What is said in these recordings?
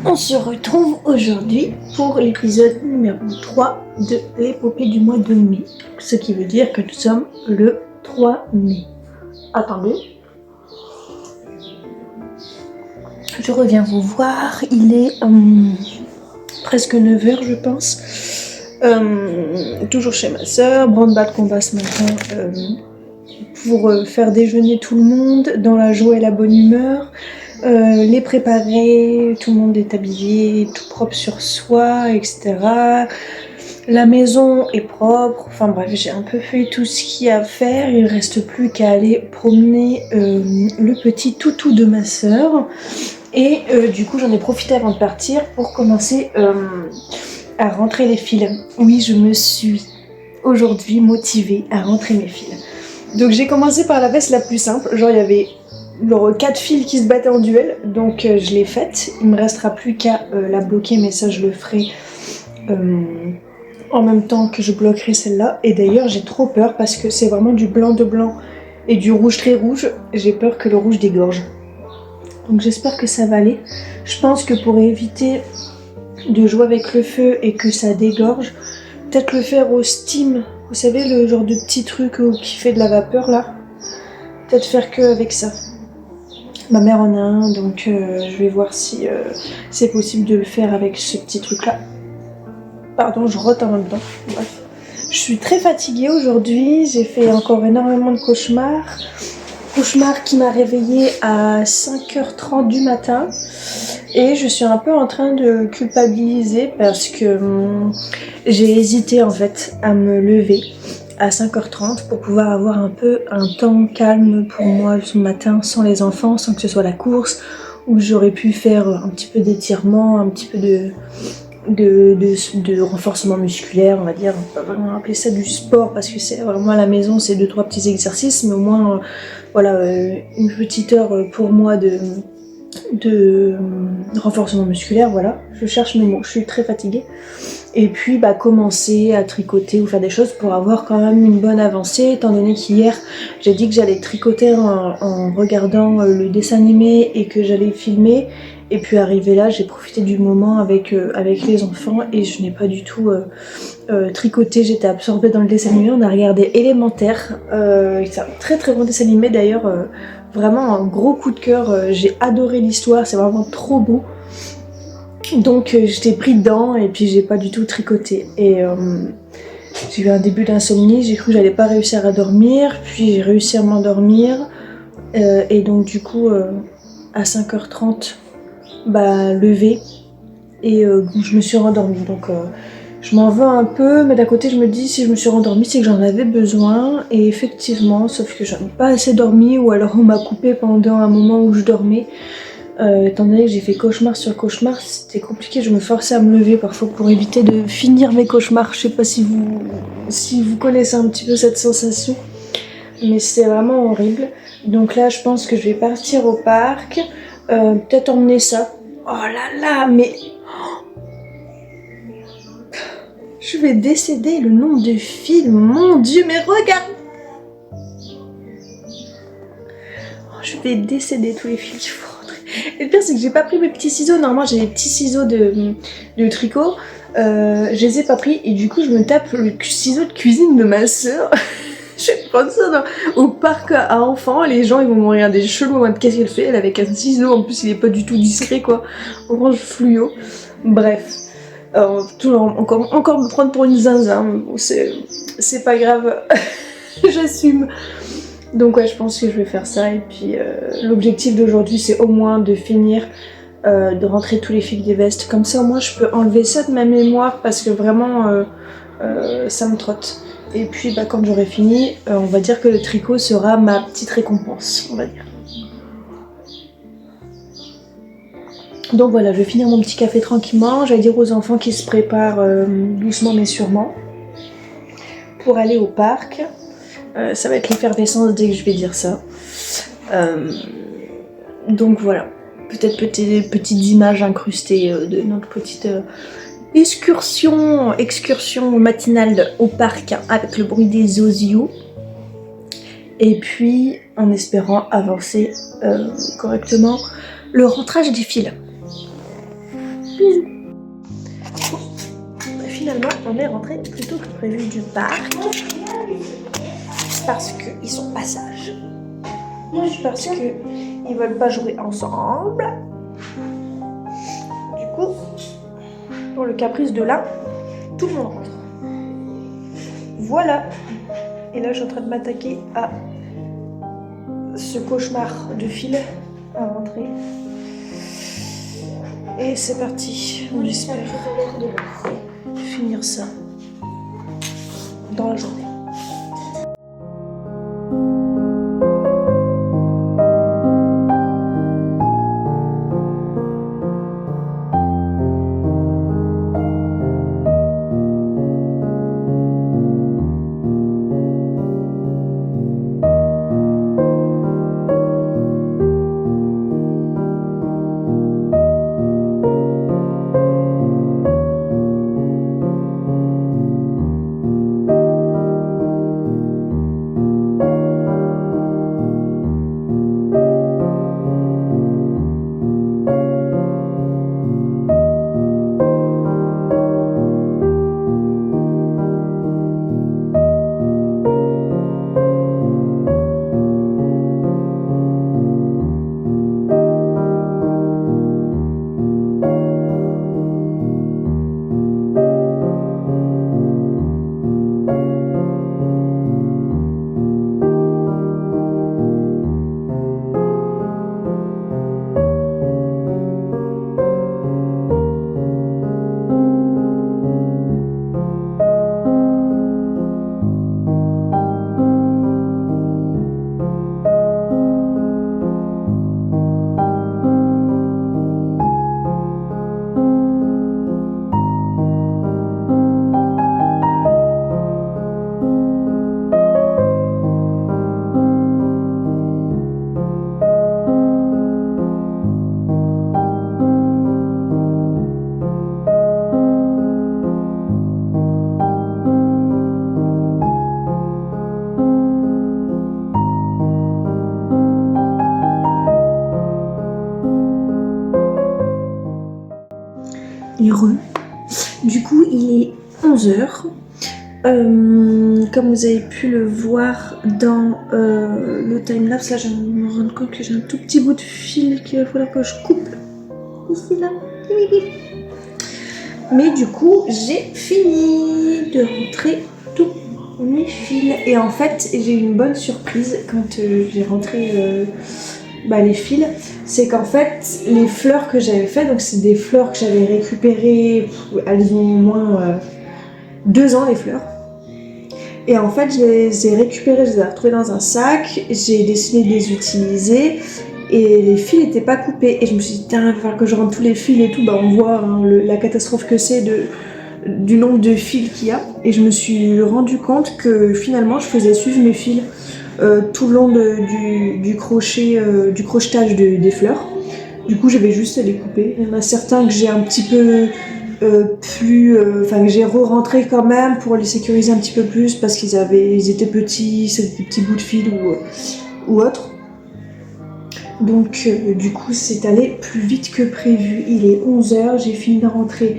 On se retrouve aujourd'hui pour l'épisode numéro 3 de l'épopée du mois de mai. Ce qui veut dire que nous sommes le 3 mai. Attendez. Je reviens vous voir. Il est presque 9h je pense. Toujours chez ma soeur. Branle-bas de combat ce matin pour faire déjeuner tout le monde dans la joie et la bonne humeur. Les préparer, tout le monde est habillé, tout propre sur soi, etc. La maison est propre, enfin bref, j'ai un peu fait tout ce qu'il y a à faire. Il ne reste plus qu'à aller promener le petit toutou de ma sœur. Et du coup, j'en ai profité avant de partir pour commencer à rentrer les fils. Oui, je me suis aujourd'hui motivée à rentrer mes fils. Donc j'ai commencé par la veste la plus simple, genre il y avait 4 fils qui se battaient en duel, donc je l'ai faite. Il me restera plus qu'à la bloquer, mais ça je le ferai en même temps que je bloquerai celle-là. Et d'ailleurs j'ai trop peur parce que c'est vraiment du blanc de blanc et du rouge très rouge. J'ai peur que le rouge dégorge. Donc j'espère que ça va aller. Je pense que pour éviter de jouer avec le feu et que ça dégorge, peut-être le faire au steam. Vous savez, le genre de petit truc qui fait de la vapeur là. Peut-être faire que avec ça. Ma mère en a un, donc je vais voir si c'est possible de le faire avec ce petit truc là. Pardon, je rote en même temps. Bref. Je suis très fatiguée aujourd'hui, j'ai fait encore énormément de cauchemars. Cauchemar qui m'a réveillée à 5h30 du matin. Et je suis un peu en train de culpabiliser parce que j'ai hésité en fait à me lever à 5h30 pour pouvoir avoir un peu un temps calme pour moi ce matin sans les enfants, sans que ce soit la course, où j'aurais pu faire un petit peu d'étirement, un petit peu de renforcement musculaire, on va dire. On peut pas vraiment appeler ça du sport parce que c'est vraiment à la maison, c'est 2-3 petits exercices, mais au moins voilà, une petite heure pour moi de renforcement musculaire, voilà. Je cherche mes mots, je suis très fatiguée. Et puis commencer à tricoter ou faire des choses pour avoir quand même une bonne avancée, étant donné qu'hier j'ai dit que j'allais tricoter en regardant le dessin animé et que j'allais filmer. Et puis arrivé là, j'ai profité du moment avec les enfants et je n'ai pas du tout tricoté, j'étais absorbée dans le dessin animé. On a regardé Élémentaire, c'est un très très bon dessin animé d'ailleurs, vraiment un gros coup de cœur, j'ai adoré l'histoire, c'est vraiment trop beau. Donc j'étais pris dedans et puis j'ai pas du tout tricoté. Et j'ai eu un début d'insomnie, j'ai cru que j'allais pas réussir à dormir, puis j'ai réussi à m'endormir. Et donc du coup à 5h30, levé et je me suis rendormie. Donc je m'en veux un peu, mais d'un côté je me dis si je me suis rendormie c'est que j'en avais besoin. Et effectivement, sauf que j'en ai pas assez dormi ou alors on m'a coupé pendant un moment où je dormais. Étant donné que j'ai fait cauchemar sur cauchemar, c'était compliqué, je me forçais à me lever parfois pour éviter de finir mes cauchemars. Je sais pas si vous connaissez un petit peu cette sensation, mais c'est vraiment horrible. Donc là je pense que je vais partir au parc, peut-être emmener ça. Oh là là, mais je vais décéder le nombre de films, mon Dieu, mais regarde. Je vais décéder tous les films qu'il faut. Et le pire c'est que j'ai pas pris mes petits ciseaux, normalement j'ai des petits ciseaux de tricot, je les ai pas pris et du coup je me tape le ciseau de cuisine de ma soeur. Je vais prendre ça au parc à enfants, les gens ils vont me regarder chelou en mode qu'est-ce qu'elle fait, elle avec un ciseau, en plus il est pas du tout discret quoi, orange fluo, bref. Encore me prendre pour une zinzin, mais bon c'est pas grave, j'assume. Donc ouais, je pense que je vais faire ça et puis l'objectif d'aujourd'hui c'est au moins de finir de rentrer tous les fils des vestes. Comme ça au moins je peux enlever ça de ma mémoire parce que vraiment ça me trotte. Et puis quand j'aurai fini, on va dire que le tricot sera ma petite récompense, on va dire. Donc voilà, je vais finir mon petit café tranquillement. J'allais dire aux enfants qu'ils se préparent doucement mais sûrement pour aller au parc. Ça va être l'effervescence dès que je vais dire ça. Donc voilà, peut-être petites images incrustées de notre petite excursion matinale au parc avec le bruit des osios. Et puis en espérant avancer correctement le rentrage des fils. Bisous. Finalement, on est rentré plus tôt que prévu du parc parce qu'ils sont pas sages. Parce qu'ils veulent pas jouer ensemble. Du coup, pour le caprice de l'un, tout le monde rentre. Voilà. Et là, je suis en train de m'attaquer à ce cauchemar de fil à rentrer. Et c'est parti. On espère finir ça dans la journée. Du coup, il est 11h. Comme vous avez pu le voir dans le timelapse, là je viens de me rendre compte que j'ai un tout petit bout de fil qu'il va falloir que je coupe. Ici, là. Mais du coup, j'ai fini de rentrer tous mes fils. Et en fait, j'ai eu une bonne surprise quand j'ai rentré les fils. C'est qu'en fait, les fleurs que j'avais fait, donc c'est des fleurs que j'avais récupérées, elles ont au moins 2 ans les fleurs. Et en fait, je les ai récupérées, je les ai retrouvées dans un sac, j'ai décidé de les utiliser et les fils n'étaient pas coupés. Et je me suis dit, tiens, il va falloir que je rentre tous les fils et tout. On voit la catastrophe que c'est du nombre de fils qu'il y a. Et je me suis rendu compte que finalement, je faisais suivre mes fils tout le long du crochetage des fleurs. Du coup, j'avais juste à les couper. Il y en a certains que j'ai un petit peu que j'ai re-rentré quand même pour les sécuriser un petit peu plus parce ils étaient petits, c'était des petits bouts de fil ou autre. Donc du coup c'est allé plus vite que prévu. Il est 11h, j'ai fini de rentrer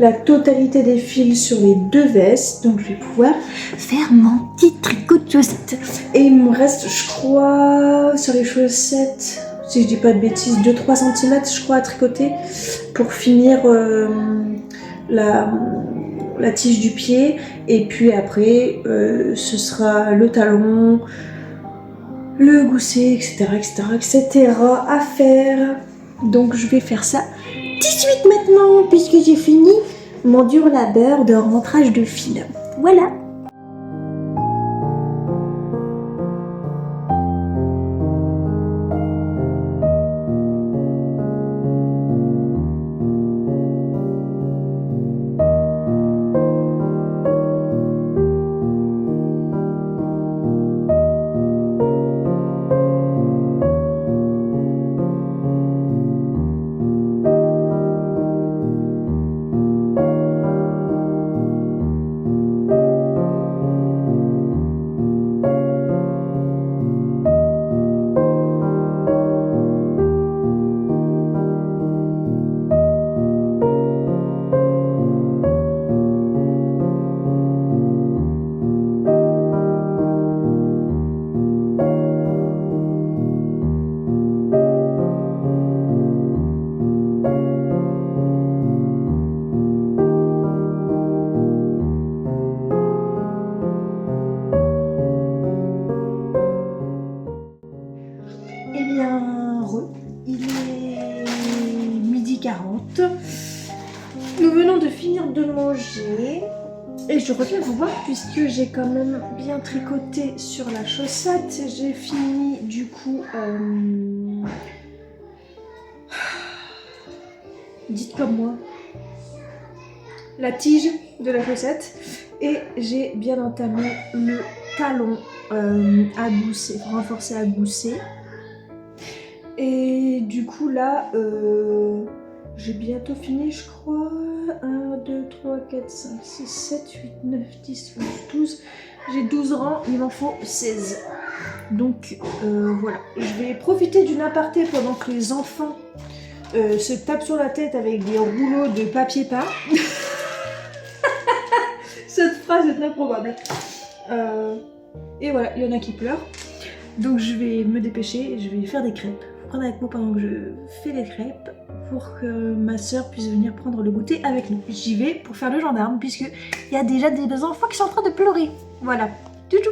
la totalité des fils sur les 2 vestes, donc je vais pouvoir faire mon petit tricot de chaussettes. Et il me reste, je crois, sur les chaussettes, si je dis pas de bêtises, 2-3 cm je crois à tricoter pour finir la tige du pied. Et puis après ce sera le talon, le gousset, etc. à faire. Donc je vais faire ça tout de suite maintenant puisque j'ai fini mon dur labeur de rentrage de fil. Voilà. Il est 12h40. Nous venons de finir de manger. Et je reviens vous voir puisque j'ai quand même bien tricoté sur la chaussette. J'ai fini du coup... Dites comme moi. La tige de la chaussette. Et j'ai bien entamé le talon à gousser, renforcé à gousser. Et du coup là, j'ai bientôt fini je crois. 1, 2, 3, 4, 5, 6, 7, 8, 9, 10, 11, 12. J'ai 12 rangs, il m'en faut 16. Donc voilà, je vais profiter d'une aparté pendant que les enfants se tapent sur la tête avec des rouleaux de papier peint. Cette phrase est improbable. Et voilà, il y en a qui pleurent. Donc je vais me dépêcher et je vais faire des crêpes. Vous prenez avec moi pendant que je fais les crêpes pour que ma soeur puisse venir prendre le goûter avec nous. J'y vais pour faire le gendarme puisque il y a déjà des enfants qui sont en train de pleurer. Voilà. Tchou.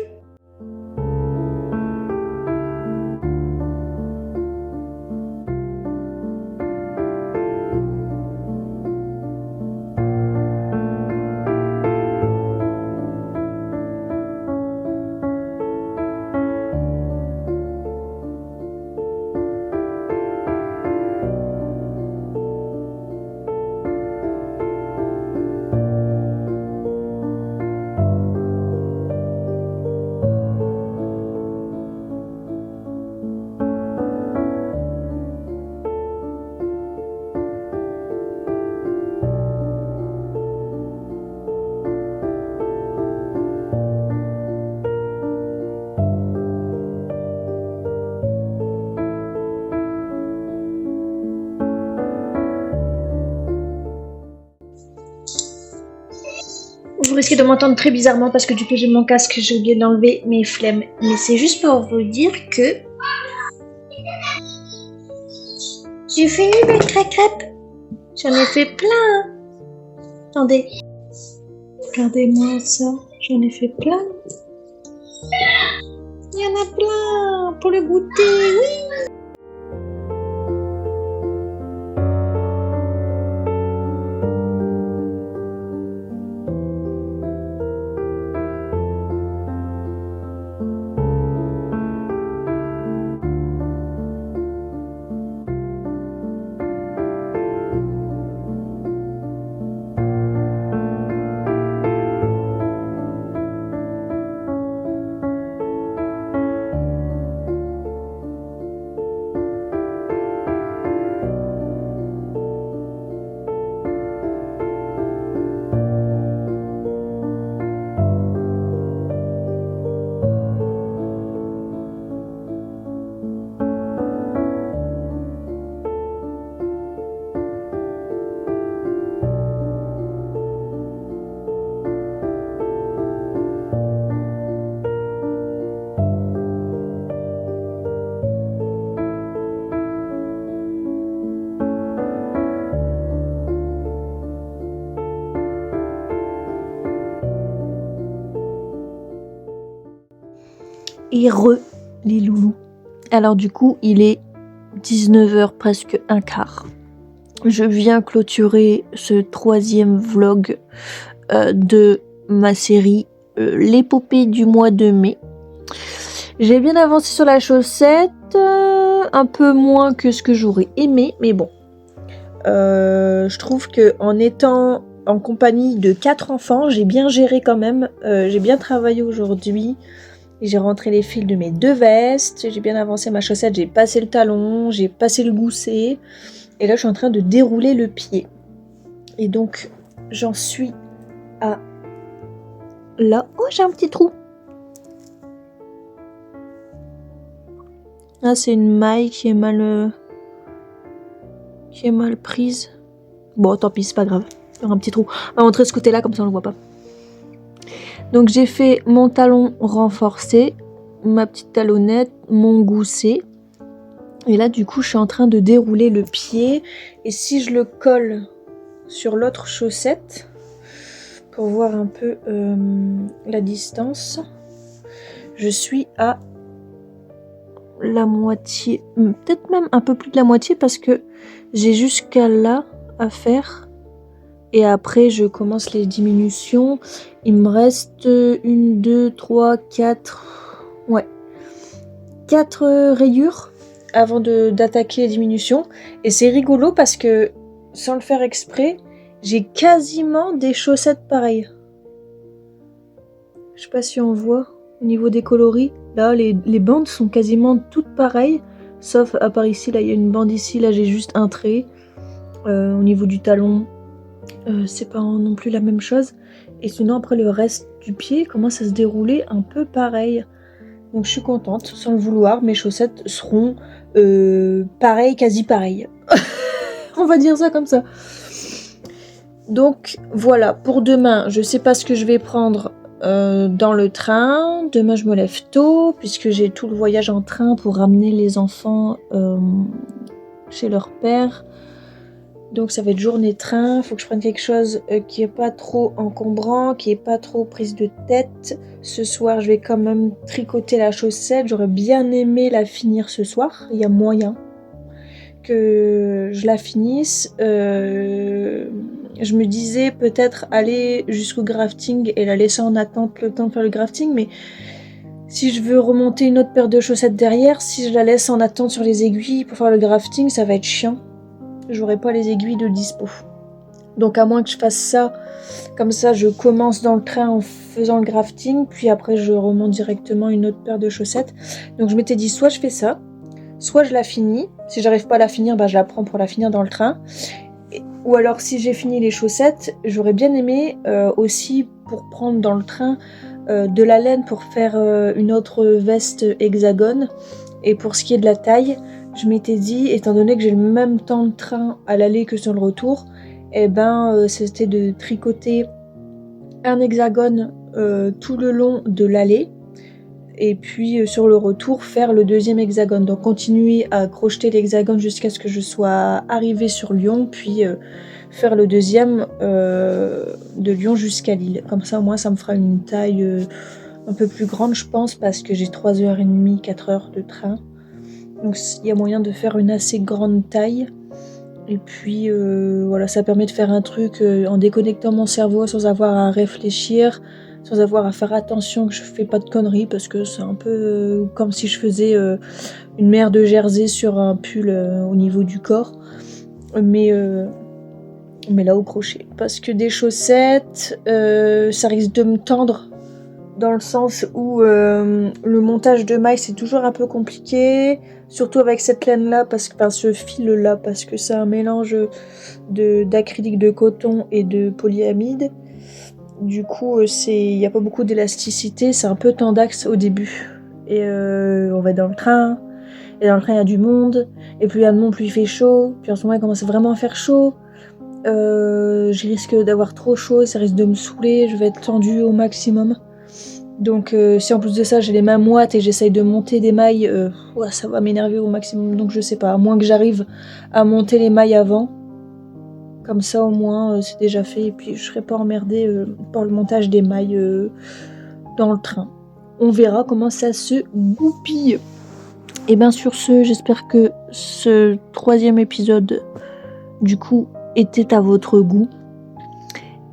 Vous risquez de m'entendre très bizarrement parce que du coup j'ai mon casque, j'ai oublié d'enlever mes flemmes. Mais c'est juste pour vous dire que j'ai fini mes crêpes. J'en ai fait plein. Attendez. Regardez-moi ça. J'en ai fait plein. Il y en a plein pour le goûter, oui. Et les loulous. Alors du coup, il est 19h presque un quart. Je viens clôturer ce 3e vlog de ma série l'épopée du mois de mai. J'ai bien avancé sur la chaussette, un peu moins que ce que j'aurais aimé, mais bon. Je trouve que en étant en compagnie de 4 enfants, j'ai bien géré quand même. J'ai bien travaillé aujourd'hui. J'ai rentré les fils de mes 2 vestes, j'ai bien avancé ma chaussette, j'ai passé le talon, j'ai passé le gousset. Et là, je suis en train de dérouler le pied. Et donc, j'en suis à là. Oh, j'ai un petit trou. Ah, c'est une maille qui est mal prise. Bon, tant pis, c'est pas grave. Il y aura un petit trou. On va montrer ce côté-là, comme ça on le voit pas. Donc j'ai fait mon talon renforcé, ma petite talonnette, mon gousset. Et là du coup je suis en train de dérouler le pied. Et si je le colle sur l'autre chaussette, pour voir un peu la distance, je suis à la moitié, peut-être même un peu plus de la moitié parce que j'ai jusqu'à là à faire et après je commence les diminutions. Il me reste 1, 2, 3, 4, ouais, 4 rayures avant d'attaquer les diminutions et c'est rigolo parce que sans le faire exprès, j'ai quasiment des chaussettes pareilles. Je sais pas si on voit au niveau des coloris. Là, les bandes sont quasiment toutes pareilles. Sauf à part ici, là il y a une bande ici, là j'ai juste un trait. Au niveau du talon, c'est pas non plus la même chose. Et sinon après le reste du pied commence à se dérouler un peu pareil. Donc je suis contente, sans le vouloir, mes chaussettes seront pareilles, quasi pareilles. On va dire ça comme ça. Donc voilà, pour demain, je sais pas ce que je vais prendre dans le train. Demain je me lève tôt puisque j'ai tout le voyage en train pour ramener les enfants chez leur père. Donc ça va être journée train, faut que je prenne quelque chose qui est pas trop encombrant, qui est pas trop prise de tête. Ce soir je vais quand même tricoter la chaussette, j'aurais bien aimé la finir ce soir, il y a moyen que je la finisse. Je me disais peut-être aller jusqu'au grafting et la laisser en attente le temps de faire le grafting, mais si je veux remonter une autre paire de chaussettes derrière, si je la laisse en attente sur les aiguilles pour faire le grafting, ça va être chiant. J'aurai pas les aiguilles de dispo. Donc à moins que je fasse ça, comme ça je commence dans le train en faisant le grafting, puis après je remonte directement une autre paire de chaussettes. Donc je m'étais dit soit je fais ça, soit je la finis. Si j'arrive pas à la finir, je la prends pour la finir dans le train. Ou alors si j'ai fini les chaussettes, j'aurais bien aimé aussi pour prendre dans le train de la laine pour faire une autre veste hexagone. Et pour ce qui est de la taille, je m'étais dit, étant donné que j'ai le même temps de train à l'aller que sur le retour, c'était de tricoter un hexagone tout le long de l'aller. Et puis sur le retour, faire le deuxième hexagone. Donc continuer à crocheter l'hexagone jusqu'à ce que je sois arrivée sur Lyon, puis faire le deuxième de Lyon jusqu'à Lille. Comme ça, au moins, ça me fera une taille un peu plus grande, je pense, parce que j'ai 3h30, 4h de train. Donc il y a moyen de faire une assez grande taille. Et puis voilà, ça permet de faire un truc en déconnectant mon cerveau sans avoir à réfléchir, sans avoir à faire attention que je fais pas de conneries, parce que c'est un peu comme si je faisais une mère de Jersey sur un pull au niveau du corps. Mais là au crochet. Parce que des chaussettes, ça risque de me tendre, dans le sens où le montage de mailles c'est toujours un peu compliqué, surtout avec cette laine là, ce fil là, parce que c'est un mélange d'acrylique de coton et de polyamide. Du coup il n'y a pas beaucoup d'élasticité, c'est un peu tendax au début. Et on va dans le train, et dans le train il y a du monde, et plus il y a de monde plus il fait chaud, puis en ce moment il commence vraiment à faire chaud. Je risque d'avoir trop chaud, ça risque de me saouler, je vais être tendue au maximum. Donc si en plus de ça j'ai les mains moites et j'essaye de monter des mailles, ça va m'énerver au maximum. Donc je sais pas, à moins que j'arrive à monter les mailles avant. Comme ça au moins c'est déjà fait et puis je serai pas emmerdée par le montage des mailles dans le train. On verra comment ça se goupille. Et bien sur ce, j'espère que ce 3e épisode du coup était à votre goût.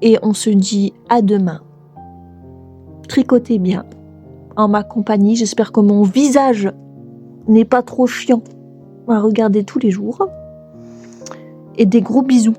Et on se dit à demain. Tricotez bien en ma compagnie. J'espère que mon visage n'est pas trop chiant à regarder tous les jours. Et des gros bisous.